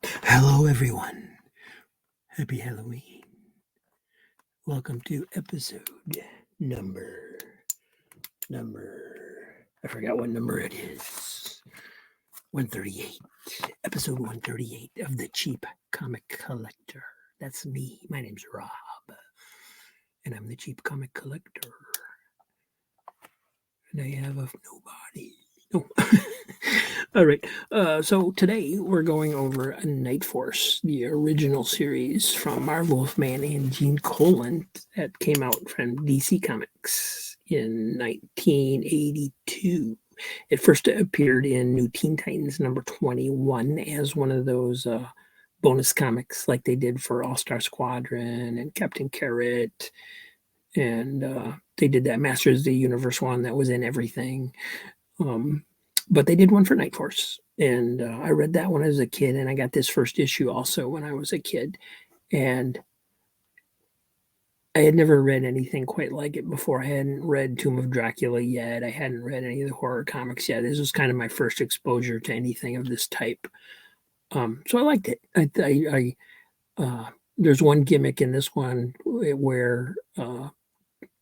Hello, everyone. Happy Halloween. Welcome to episode number. I forgot what number it is. 138. Episode 138 of the Cheap Comic Collector. That's me. My name's Rob, and I'm the Cheap Comic Collector. And I have a nobody. No. All right. So today we're going over a Night Force, the original series from Marv Wolfman and Gene Colan that came out from DC Comics in 1982. It first appeared in New Teen Titans number 21 as one of those bonus comics like they did for All Star Squadron and Captain Carrot. And they did that Masters of the Universe one that was in everything. But they did one for Night Force, and I read that one as a kid, and I got this first issue also when I was a kid, and I had never read anything quite like it before. I hadn't read Tomb of Dracula yet. I hadn't read any of the horror comics yet. This was kind of my first exposure to anything of this type. So I liked it. There's one gimmick in this one where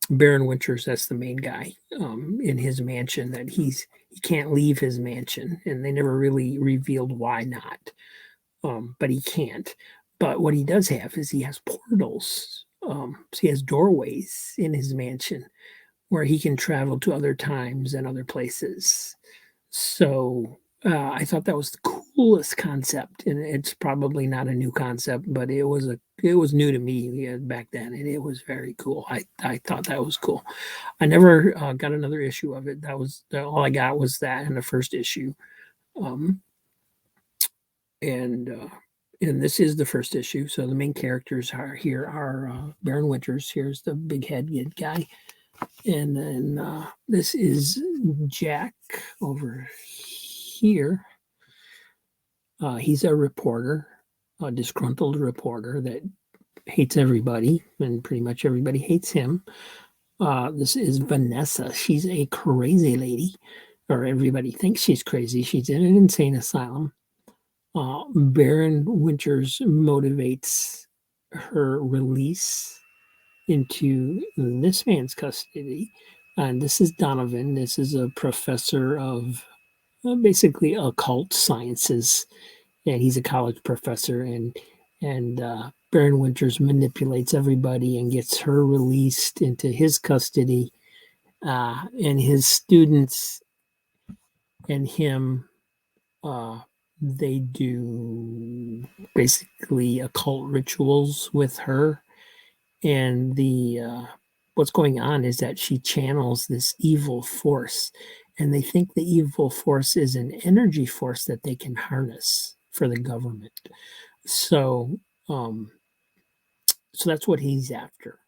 Baron Winters, that's the main guy, in his mansion, that he can't leave his mansion, and they never really revealed why not. But he can't. But what he does have is he has portals. So he has doorways in his mansion where he can travel to other times and other places. So I thought that was the coolest concept, and it's probably not a new concept, but it was new to me back then, and it was very cool. I thought that was cool. I never got another issue of it. That was all I got was that in the first issue, and this is the first issue. So the main characters are Baron Winters. Here's the big head guy, and then this is Jack over here. He's a reporter, a disgruntled reporter that hates everybody, and pretty much everybody hates him. This is Vanessa. She's a crazy lady, or everybody thinks she's crazy. She's in an insane asylum. Baron Winters motivates her release into this man's custody. And this is Donovan. This is a professor of basically occult sciences, and he's a college professor, and Baron Winters manipulates everybody and gets her released into his custody, and his students and him, they do basically occult rituals with her, and the what's going on is that she channels this evil force, and they think the evil force is an energy force that they can harness for the government. So, so that's what he's after,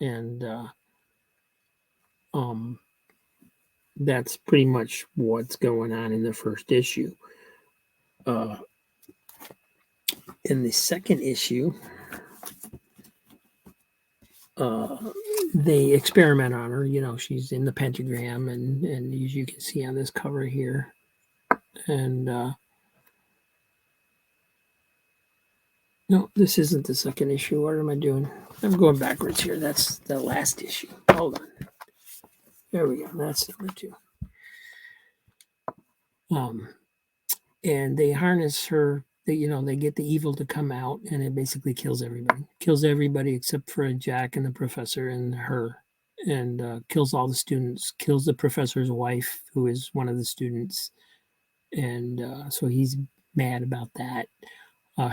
and that's pretty much what's going on in the first issue. In the second issue, they experiment on her. You know, she's in the pentagram, and as you can see on this cover here, and no, this isn't the second issue. What am I doing? I'm going backwards here. That's the last issue. Hold on. There we go. That's number 2. And they harness her. They get the evil to come out, and it basically kills everybody. Kills everybody except for Jack and the professor and her, and kills all the students. Kills the professor's wife, who is one of the students, and so he's mad about that.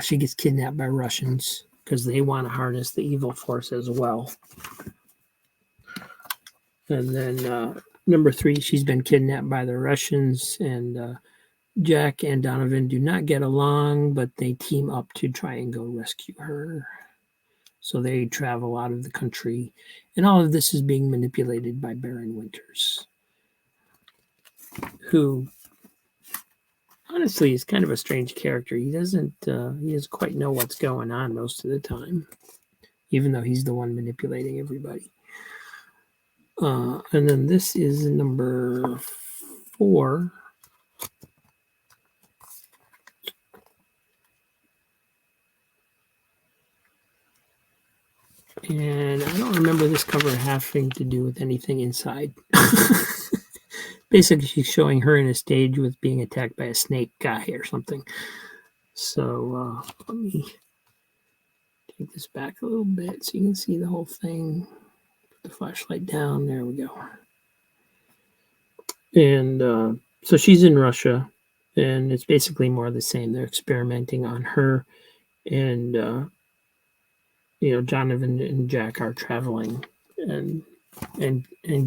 She gets kidnapped by Russians because they want to harness the evil force as well. And then number 3, she's been kidnapped by the Russians, and Jack and Donovan do not get along, but they team up to try and go rescue her. So they travel out of the country, and all of this is being manipulated by Baron Winters, who honestly is kind of a strange character. He doesn't quite know what's going on most of the time, even though he's the one manipulating everybody. And then this is number 4. And I don't remember this cover having to do with anything inside. Basically, she's showing her in a stage with being attacked by a snake guy or something. So let me take this back a little bit so you can see the whole thing. Put the flashlight down. There we go. And so she's in Russia, and it's basically more of the same. They're experimenting on her, and Jonathan and Jack are traveling and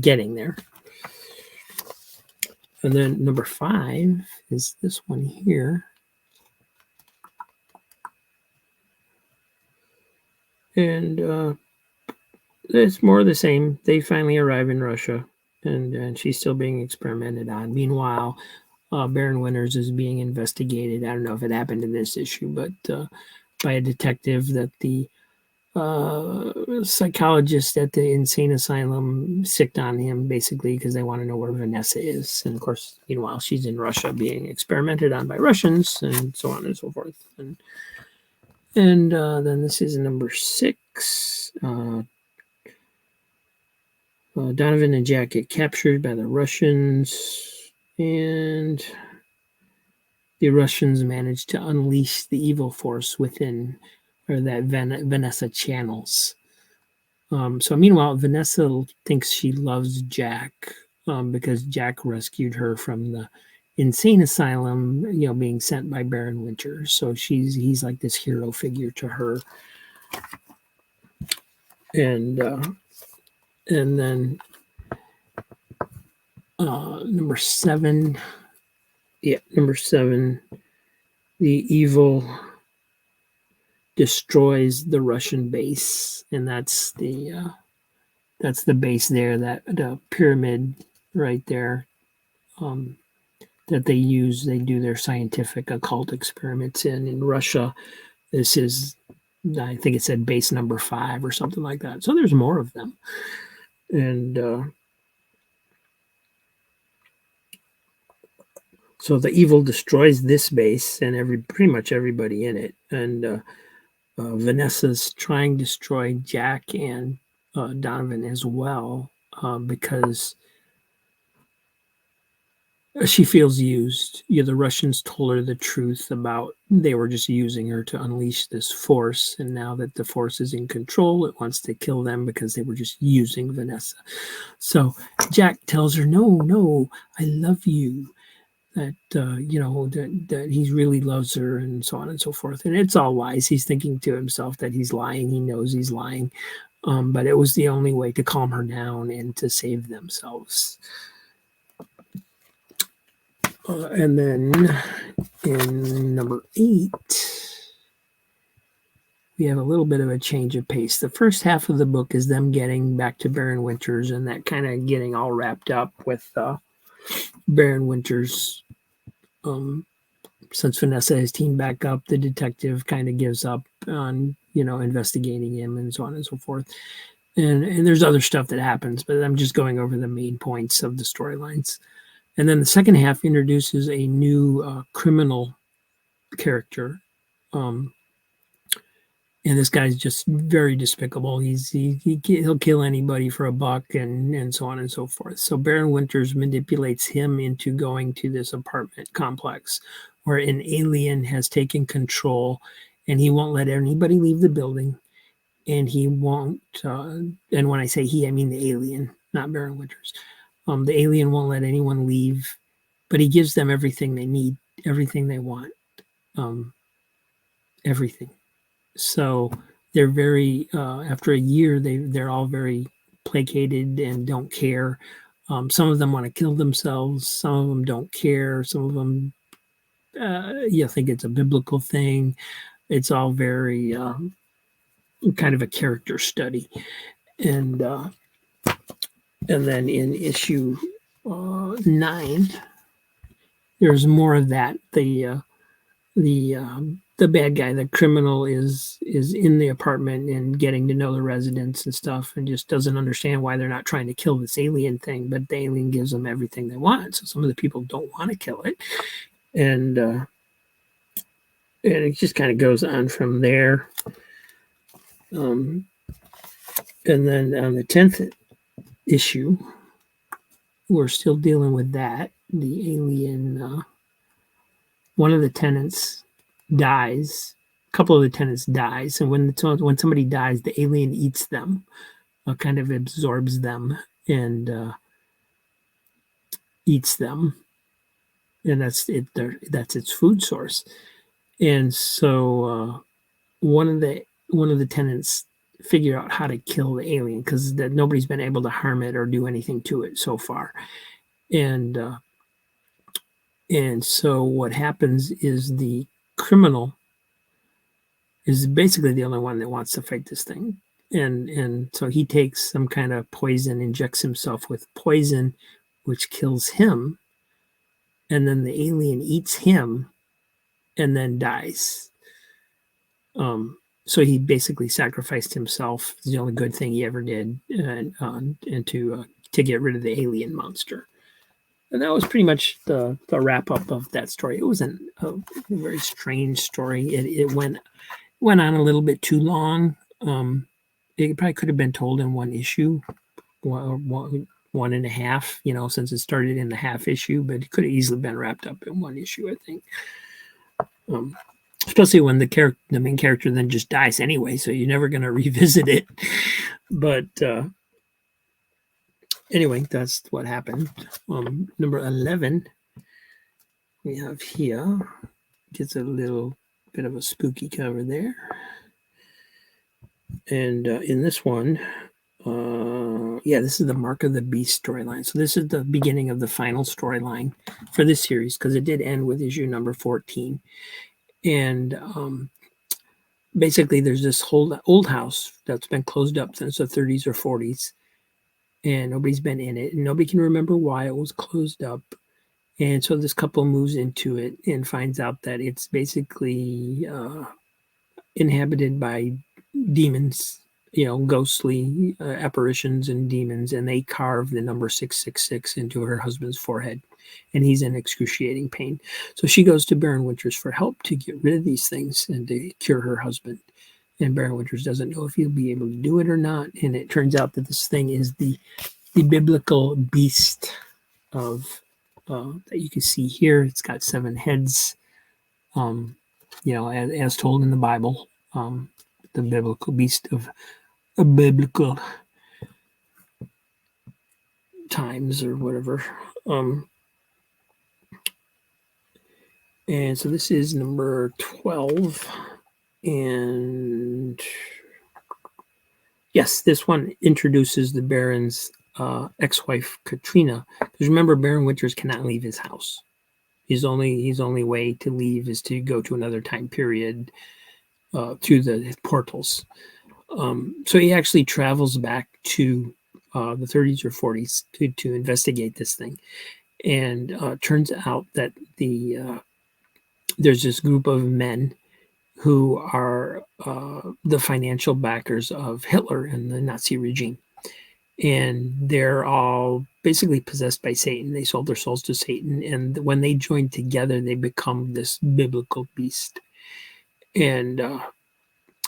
getting there. And then number 5 is this one here. And it's more of the same. They finally arrive in Russia, and she's still being experimented on. Meanwhile, Baron Winters is being investigated. I don't know if it happened in this issue, but by a detective that the psychologist at the insane asylum sicked on him, basically because they want to know where Vanessa is. And of course, meanwhile, she's in Russia being experimented on by Russians, and so on and so forth. And then this is number 6. Donovan and Jack get captured by the Russians, and the Russians manage to unleash the evil force within, or that Vanessa channels. So meanwhile, Vanessa thinks she loves Jack because Jack rescued her from the insane asylum, being sent by Baron Winters. So he's like this hero figure to her. And then number 7, the evil destroys the Russian base, and that's the base there, that the pyramid right there, that they use. They do their scientific occult experiments in Russia. This is, I think it said base number 5 or something like that. So there's more of them, and so the evil destroys this base and pretty much everybody in it, and Vanessa's trying to destroy Jack and Donovan as well, because she feels used. The Russians told her the truth about they were just using her to unleash this force, and now that the force is in control, it wants to kill them because they were just using Vanessa. So Jack tells her, no, I love you. That that he really loves her, and so on and so forth. And it's all lies. He's thinking to himself that he's lying. He knows he's lying, but it was the only way to calm her down and to save themselves. And then in number 8, we have a little bit of a change of pace. The first half of the book is them getting back to Baron Winters, and that kind of getting all wrapped up with Baron Winters. Since Vanessa has teamed back up, the detective kind of gives up on investigating him, and so on and so forth. And there's other stuff that happens, but I'm just going over the main points of the storylines. And then the second half introduces a new criminal character, and this guy's just very despicable. He'll kill anybody for a buck, and so on and so forth. So Baron Winters manipulates him into going to this apartment complex where an alien has taken control, and he won't let anybody leave the building. And he won't, and when I say he, I mean the alien, not Baron Winters. The alien won't let anyone leave, but he gives them everything they need, everything they want, everything. So they're very, after a year, they're all very placated and don't care. Some of them want to kill themselves. Some of them don't care. Some of them, think it's a biblical thing. It's all very kind of a character study. And then in issue 9, there's more of that. The bad guy, the criminal, is in the apartment and getting to know the residents and stuff, and just doesn't understand why they're not trying to kill this alien thing. But the alien gives them everything they want. So some of the people don't want to kill it, and it just kind of goes on from there. And then on the 10th issue, we're still dealing with that. The alien, one of the tenants dies. A couple of the tenants dies, and when somebody dies, the alien eats them, kind of absorbs them and eats them, and that's it. That's its food source. And so one of the tenants figure out how to kill the alien because nobody's been able to harm it or do anything to it so far. And so what happens is the criminal is basically the only one that wants to fight this thing. And so he takes some kind of poison, injects himself with poison, which kills him. And then the alien eats him and then dies. So he basically sacrificed himself. It's the only good thing he ever did, and to get rid of the alien monster. And that was pretty much the wrap up of that story. It was a very strange story. It went on a little bit too long. It probably could have been told in one issue, one and a half, since it started in the half issue, but it could have easily been wrapped up in one issue, I think. Especially when the main character then just dies anyway, so you're never going to revisit it. But anyway, that's what happened. Number 11, we have here, gets a little bit of a spooky cover there. And in this one, this is the Mark of the Beast storyline. So this is the beginning of the final storyline for this series, because it did end with issue number 14. And basically, there's this whole old house that's been closed up since the 30s or 40s, and nobody's been in it, and nobody can remember why it was closed up. And so this couple moves into it and finds out that it's basically inhabited by demons, ghostly apparitions and demons, and they carve the number 666 into her husband's forehead, and he's in excruciating pain. So she goes to Baron Winters for help to get rid of these things and to cure her husband. And Baron Winters doesn't know if he'll be able to do it or not. And it turns out that this thing is the biblical beast of that you can see here. It's got 7 heads, as told in the Bible. The biblical beast of biblical times or whatever. And so this is number 12. And yes, this one introduces the Baron's ex-wife, Katrina. Because remember, Baron Winters cannot leave his house. His only way to leave is to go to another time period through the portals. So he actually travels back to the 30s or 40s to investigate this thing. And turns out that there's this group of men who are the financial backers of Hitler and the Nazi regime. And they're all basically possessed by Satan. They sold their souls to Satan. And when they join together, they become this biblical beast. And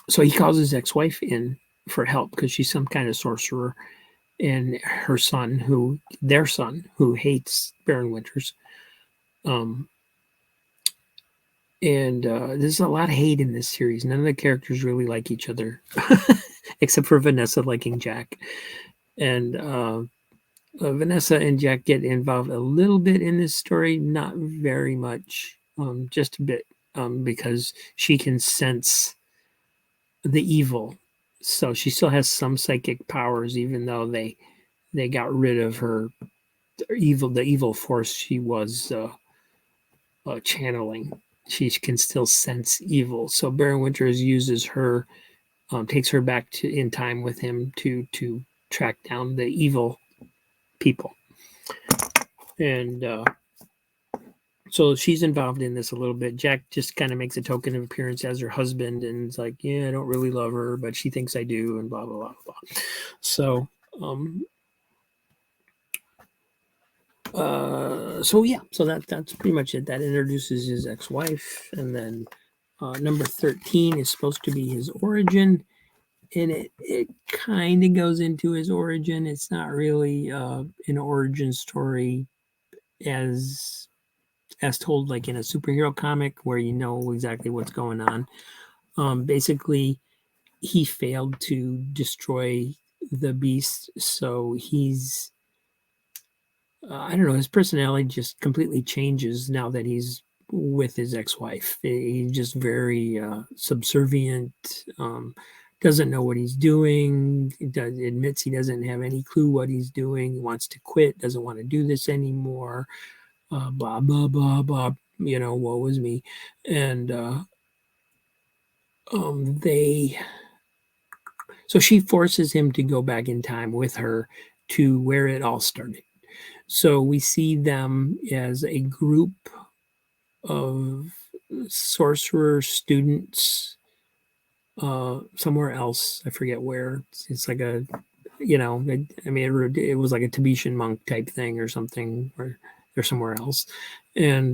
so he calls his ex-wife in for help because she's some kind of sorcerer. And her son, their son, who hates Baron Winters. And there's a lot of hate in this series. None of the characters really like each other, except for Vanessa liking Jack. And Vanessa and Jack get involved a little bit in this story, not very much, just a bit, because she can sense the evil. So she still has some psychic powers, even though they got rid of the evil force she was channeling. She can still sense evil. So Baron Winters uses her, takes her back in time with him to track down the evil people. And so she's involved in this a little bit. Jack just kind of makes a token of appearance as her husband and is like, yeah, I don't really love her, but she thinks I do, and blah, blah, blah, blah. So, so that's pretty much it. That introduces his ex-wife. And then number 13 is supposed to be his origin. and it kind of goes into his origin. It's not really an origin story as told like in a superhero comic where you know exactly what's going on. Basically, he failed to destroy the beast, so he's I don't know, his personality just completely changes now that he's with his ex-wife. He's just very subservient, doesn't know what he's doing, admits he doesn't have any clue what he's doing, wants to quit, doesn't want to do this anymore, blah, blah, blah, blah, woe was me. And they, so she forces him to go back in time with her to where it all started. So we see them as a group of sorcerer students somewhere else. I forget where. It's like a, it was like a Tibetan monk type thing or something, or they're somewhere else. And,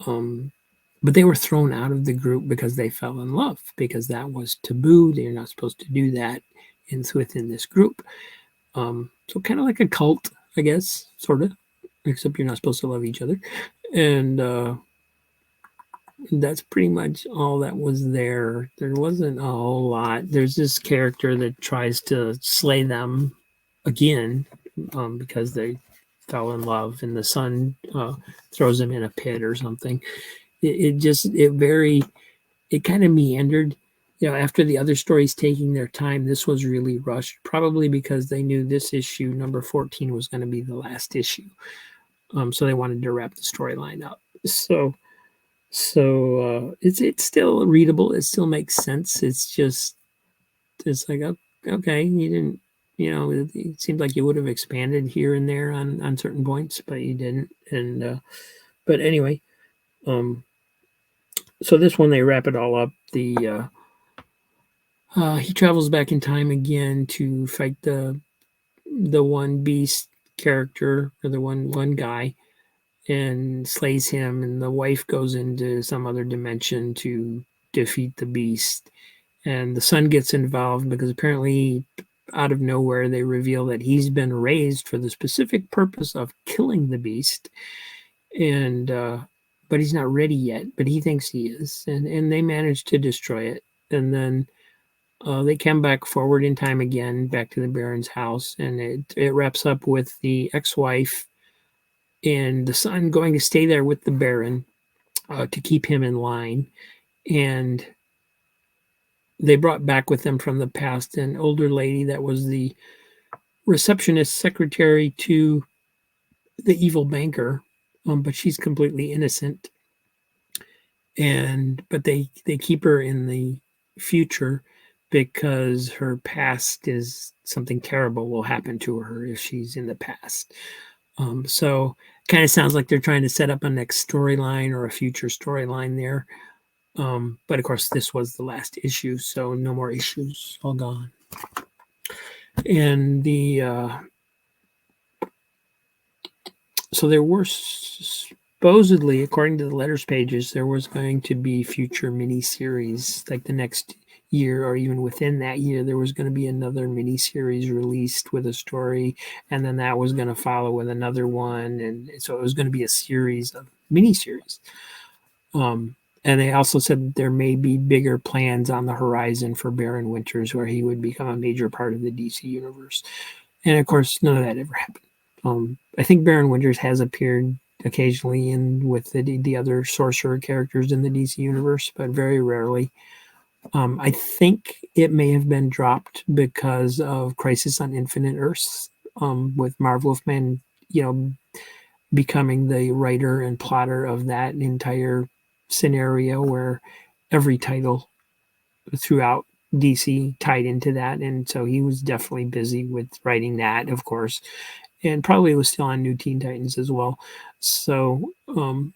but they were thrown out of the group because they fell in love, because that was taboo. They're not supposed to do that within this group. So kind of like a cult, I guess, sort of, except you're not supposed to love each other. And that's pretty much all that was there. There wasn't a whole lot. There's this character that tries to slay them again because they fell in love, and the son throws him in a pit or something. It kind of meandered. After the other stories taking their time, this was really rushed, probably because they knew this issue, number 14, was going to be the last issue. So they wanted to wrap the storyline up. So it's still readable. It still makes sense. It's like, okay, you didn't, it seemed like you would have expanded here and there on certain points, but you didn't. And but anyway, so this one they wrap it all up. He travels back in time again to fight the one beast character, or the one guy, and slays him, and the wife goes into some other dimension to defeat the beast. And the son gets involved because apparently out of nowhere they reveal that he's been raised for the specific purpose of killing the beast, and but he's not ready yet, but he thinks he is, and they manage to destroy it. And then they come back forward in time again, back to the Baron's house, and it wraps up with the ex-wife and the son going to stay there with the Baron to keep him in line. And they brought back with them from the past an older lady that was the receptionist secretary to the evil banker, but she's completely innocent. But they keep her in the future because her past is something terrible will happen to her if she's in the past. So kind of sounds like they're trying to set up a next storyline or a future storyline there. But of course, this was the last issue, so no more issues, all gone. And so there were supposedly, according to the letters pages, there was going to be future miniseries, like the next year or even within that year, there was going to be another miniseries released with a story, and then that was going to follow with another one, and so it was going to be a series of miniseries. And they also said there may be bigger plans on the horizon for Baron Winters, where he would become a major part of the DC universe. And of course, none of that ever happened. I think Baron Winters has appeared occasionally in with the other sorcerer characters in the DC universe, but very rarely. I think it may have been dropped because of Crisis on Infinite Earths, with Marv Wolfman, becoming the writer and plotter of that entire scenario, where every title throughout DC tied into that. And so he was definitely busy with writing that, of course, and probably was still on New Teen Titans as well. So I'm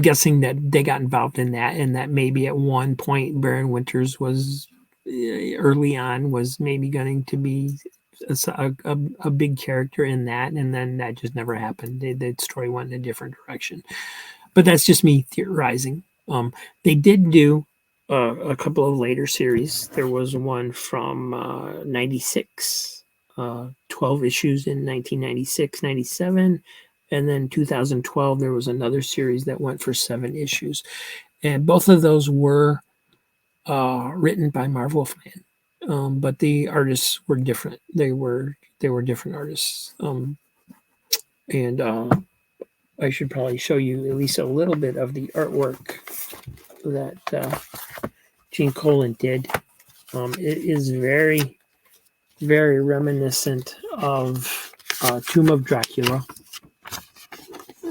guessing that they got involved in that, and that maybe at one point Baron Winters was early on was maybe going to be a big character in that, and then that just never happened. The story went in a different direction. But that's just me theorizing. They did do a couple of later series. There was one from 96, 12 issues in 1996, 97. And then 2012, there was another series that went for 7 issues. And both of those were written by Marv Wolfman. But the artists were different. They were different artists. And I should probably show you at least a little bit of the artwork that Gene Colan did. It is very, very reminiscent of Tomb of Dracula.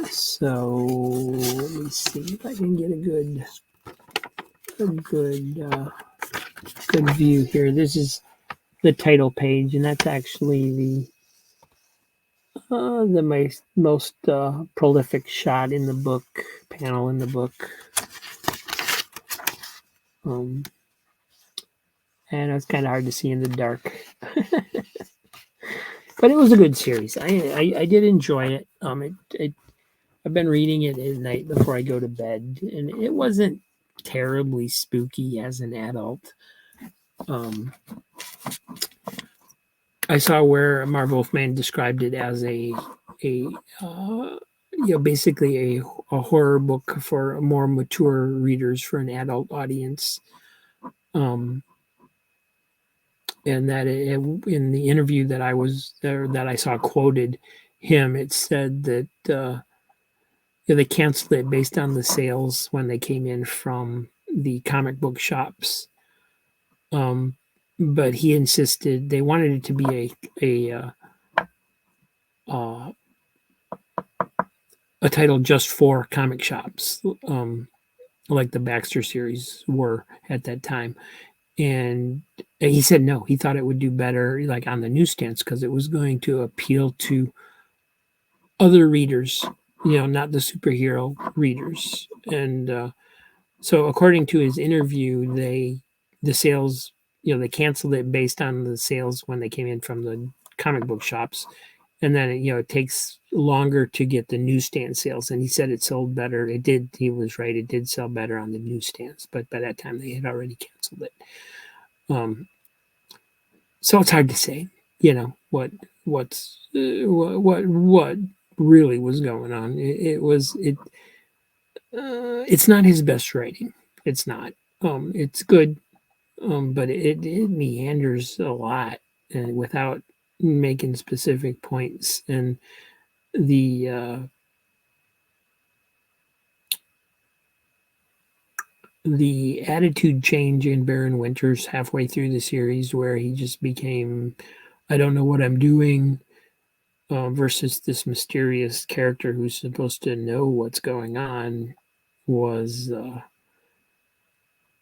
So let me see if I can get a good view here. This is the title page, and that's actually the most prolific shot in the book, panel in the book. And it's kind of hard to see in the dark. But it was a good series. I did enjoy it. I've been reading it at night before I go to bed, and it wasn't terribly spooky as an adult. I saw where Marv Wolfman described it as basically a horror book for more mature readers, for an adult audience. And that in the interview that I was there, that I saw quoted him, it said that they canceled it based on the sales when they came in from the comic book shops. But he insisted they wanted it to be a title just for comic shops, like the Baxter series were at that time. And he said no, he thought it would do better like on the newsstands because it was going to appeal to other readers, not the superhero readers. And so according to his interview, the sales, they canceled it based on the sales when they came in from the comic book shops. And then, it takes longer to get the newsstand sales. And he said it sold better. It did. He was right. It did sell better on the newsstands. But by that time, they had already canceled it. So it's hard to say, what really was going on. It's not his best writing. It's not. It's good, but it meanders a lot and without making specific points. And the attitude change in Baron Winters halfway through the series, where he just became, I don't know what I'm doing, versus this mysterious character who's supposed to know what's going on, was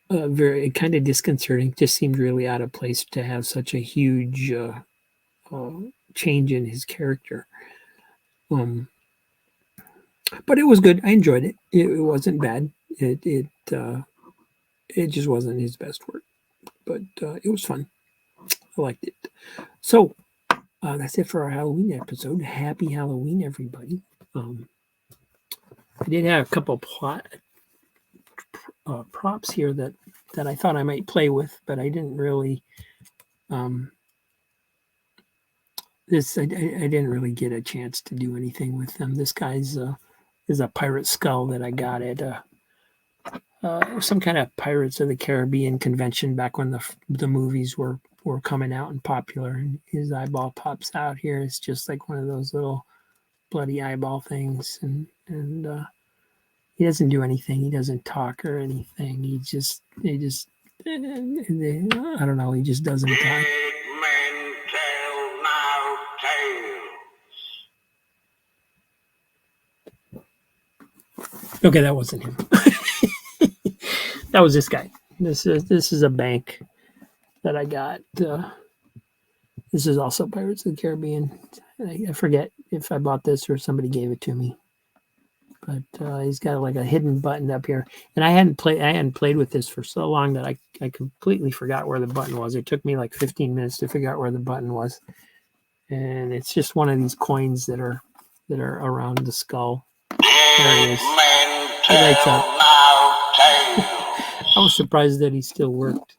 very kind of disconcerting. Just seemed really out of place to have such a huge change in his character. But it was good. I enjoyed it. It wasn't bad. It just wasn't his best work, but it was fun. I liked it. So that's it for our Halloween episode. Happy Halloween, everybody. I did have a couple props here that I thought I might play with, but I didn't really. I didn't really get a chance to do anything with them. This guy's is a pirate skull that I got at some kind of Pirates of the Caribbean convention back when the movies were coming out and popular. And his eyeball pops out here. It's just like one of those little bloody eyeball things, and he doesn't do anything. He doesn't talk or anything. I don't know. He just doesn't talk. Okay, that wasn't him. That was this guy. This is a bank that I got. This is also Pirates of the Caribbean. I forget if I bought this or somebody gave it to me. But he's got like a hidden button up here, and I hadn't played with this for so long that I completely forgot where the button was. It took me like 15 minutes to figure out where the button was, and it's just one of these coins that are around the skull. There it is. It lights up. I was surprised that he still worked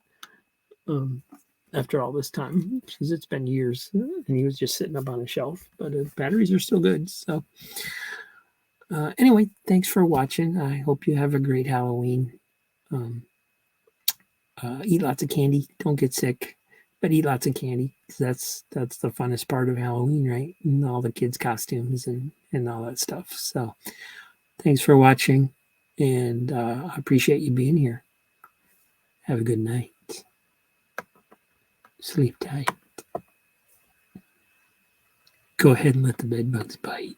after all this time, because it's been years, and he was just sitting up on a shelf. But batteries are still good. So anyway, thanks for watching. I hope you have a great Halloween. Eat lots of candy. Don't get sick, but eat lots of candy, because that's the funnest part of Halloween, right? And all the kids' costumes and all that stuff. So thanks for watching, and I appreciate you being here. Have a good night. Sleep tight. Go ahead and let the bed bugs bite.